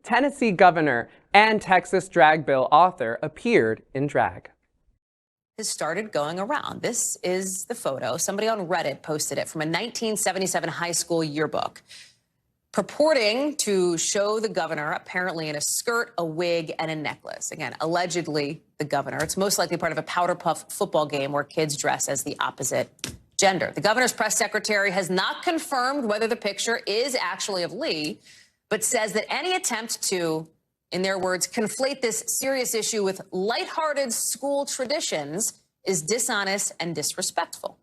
Tennessee governor and Texas drag bill author appeared in drag. Has started going around. This is the photo. Somebody on Reddit posted it from a 1977 high school yearbook, purporting to show the governor apparently in a skirt, a wig, and a necklace. Again, allegedly the governor. It's most likely part of a powder puff football game where kids dress as the opposite gender. The governor's press secretary has not confirmed whether the picture is actually of Lee, but says that any attempt to, in their words, conflate this serious issue with lighthearted school traditions is dishonest and disrespectful.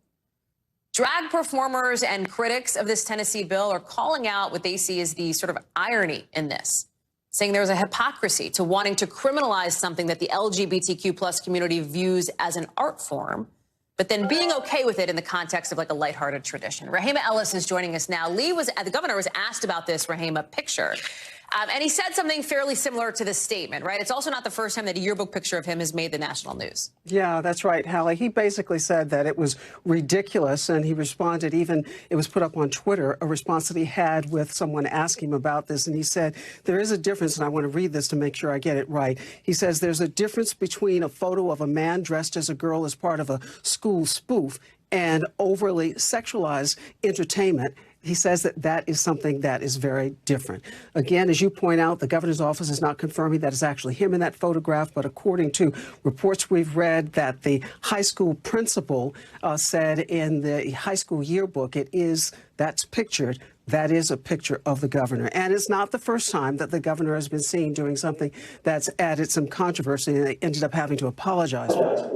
Drag performers and critics of this Tennessee bill are calling out what they see as the sort of irony in this, saying there's a hypocrisy to wanting to criminalize something that the LGBTQ plus community views as an art form, but then being okay with it in the context of like a lighthearted tradition. Rahima Ellis is joining us now. The governor was asked about this Rahima picture. And he said something fairly similar to this statement, right? It's also not the first time that a yearbook picture of him has made the national news. Yeah, that's right, Hallie. He basically said that it was ridiculous, and he responded, even it was put up on Twitter, a response that he had with someone asking him about this, and he said, there is a difference, and I want to read this to make sure I get it right. He says, there's a difference between a photo of a man dressed as a girl as part of a school spoof and overly sexualized entertainment. He says that that is something that is very different. Again, as you point out, the governor's office is not confirming that it's actually him in that photograph, but according to reports we've read that the high school principal said in the high school yearbook, that's pictured. That is a picture of the governor. And it's not the first time that the governor has been seen doing something that's added some controversy, and they ended up having to apologize for it.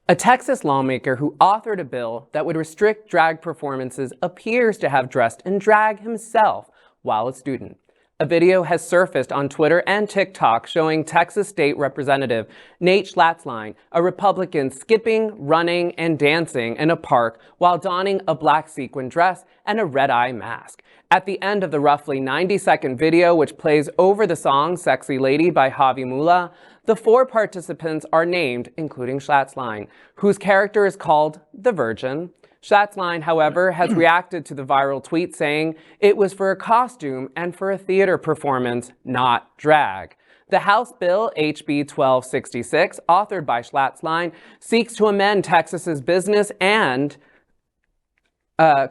A Texas lawmaker who authored a bill that would restrict drag performances appears to have dressed in drag himself while a student. A video has surfaced on Twitter and TikTok showing Texas State Representative Nate Schlatzline, a Republican, skipping, running, and dancing in a park while donning a black sequin dress and a red-eye mask. At the end of the roughly 90-second video, which plays over the song Sexy Lady by Javi Mula, the 4 participants are named, including Schlatzline, whose character is called the Virgin. Schlatzline, however, has reacted to the viral tweet saying it was for a costume and for a theater performance, not drag. The House Bill HB 1266, authored by Schlatzline, seeks to amend Texas's business and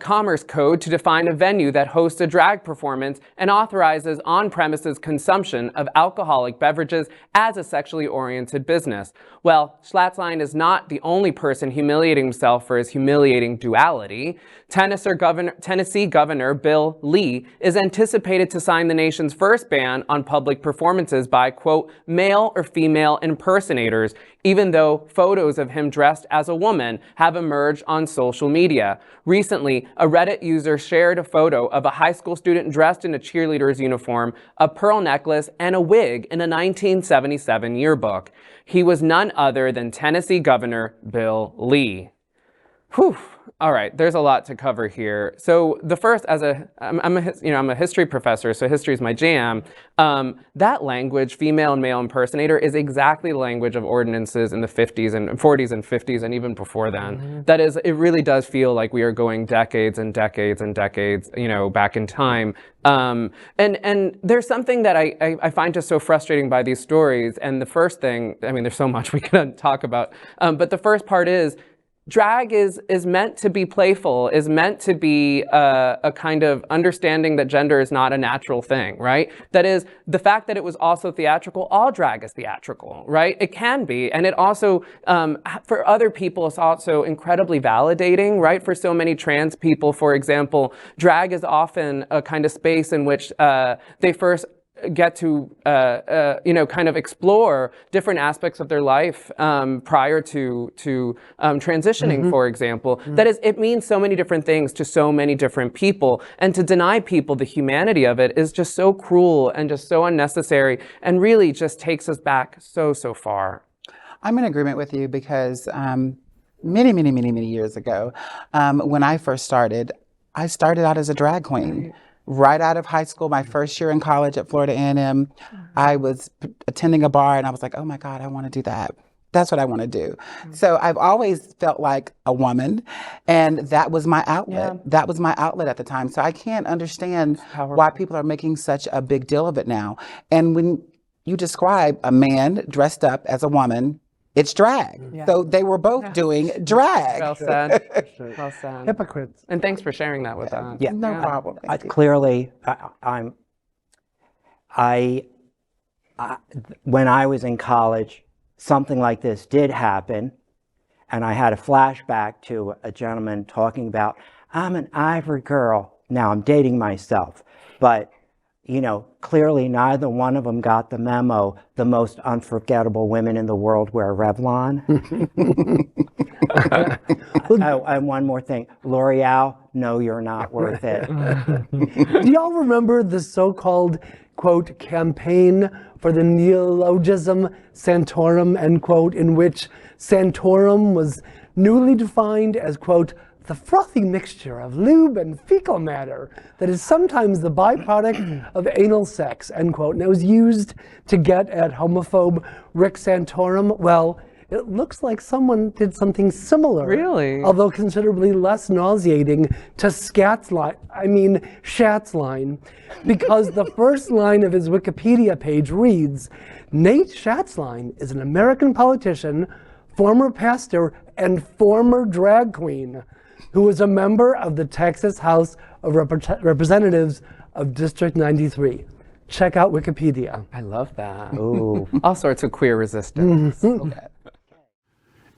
Commerce Code to define a venue that hosts a drag performance and authorizes on-premises consumption of alcoholic beverages as a sexually oriented business. Well, Schlatzline is not the only person humiliating himself for his humiliating duality. Tennessee Governor Bill Lee is anticipated to sign the nation's first ban on public performances by, quote, male or female impersonators, even though photos of him dressed as a woman have emerged on social media. Recently, a Reddit user shared a photo of a high school student dressed in a cheerleader's uniform, a pearl necklace, and a wig in a 1977 yearbook. He was none other than Tennessee Governor Bill Lee. Whew. All right, there's a lot to cover here. So the first, I'm a history professor, so history is my jam. That language, female and male impersonator, is exactly the language of ordinances in the 50s and 40s and 50s and even before then. Mm-hmm. That is, it really does feel like we are going decades and decades and decades, back in time. And there's something that I find just so frustrating by these stories. And the first thing, there's so much we can talk about, but the first part is, drag is meant to be playful, is meant to be a kind of understanding that gender is not a natural thing, right? That is, the fact that it was also theatrical, all drag is theatrical, right? It can be, and it also, for other people, it's also incredibly validating, right? For so many trans people, for example, drag is often a kind of space in which they first get to, kind of explore different aspects of their life prior to transitioning, mm-hmm. for example. Mm-hmm. That is, it means so many different things to so many different people. And to deny people the humanity of it is just so cruel and just so unnecessary and really just takes us back so far. I'm in agreement with you because many years ago, when I first started, I started out as a drag queen. Right. Right out of high school, my first year in college at Florida A&M, I was attending a bar and I was like, oh my God, I want to do that. That's what I want to do. So I've always felt like a woman, and that was my outlet. That was my outlet at the time. So I can't understand why people are making such a big deal of it now. And when you describe a man dressed up as a woman, it's drag. So they were both doing drag. Well said. Well said. Hypocrites. And thanks for sharing that with us. Yeah, no problem. Clearly, when I was in college, something like this did happen, and I had a flashback to a gentleman talking about, I'm an ivory girl. Now I'm dating myself, but you know, clearly neither one of them got the memo. The most unforgettable women in the world wear Revlon. Oh, and one more thing, L'Oreal, no, you're not worth it. Do y'all remember the so-called, quote, campaign for the neologism Santorum, end quote, in which Santorum was newly defined as, quote, the frothy mixture of lube and fecal matter that is sometimes the byproduct of anal sex, end quote. And it was used to get at homophobe Rick Santorum. Well, it looks like someone did something similar. Really? Although considerably less nauseating to Schatz's line, because the first line of his Wikipedia page reads, Nate Schatzline is an American politician, former pastor, and former drag queen who was a member of the Texas House of Representatives of District 93. Check out Wikipedia. I love that. Ooh. All sorts of queer resistance.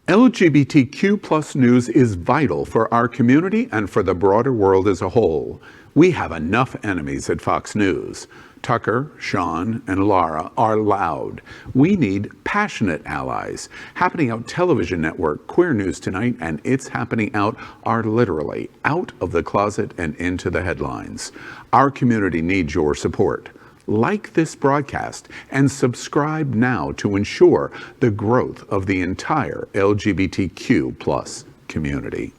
LGBTQ plus news is vital for our community and for the broader world as a whole. We have enough enemies at Fox News. Tucker, Sean, and Laura are loud. We need passionate allies. Happening Out Television Network, Queer News Tonight, and It's Happening Out are literally out of the closet and into the headlines. Our community needs your support. Like this broadcast and subscribe now to ensure the growth of the entire LGBTQ plus community.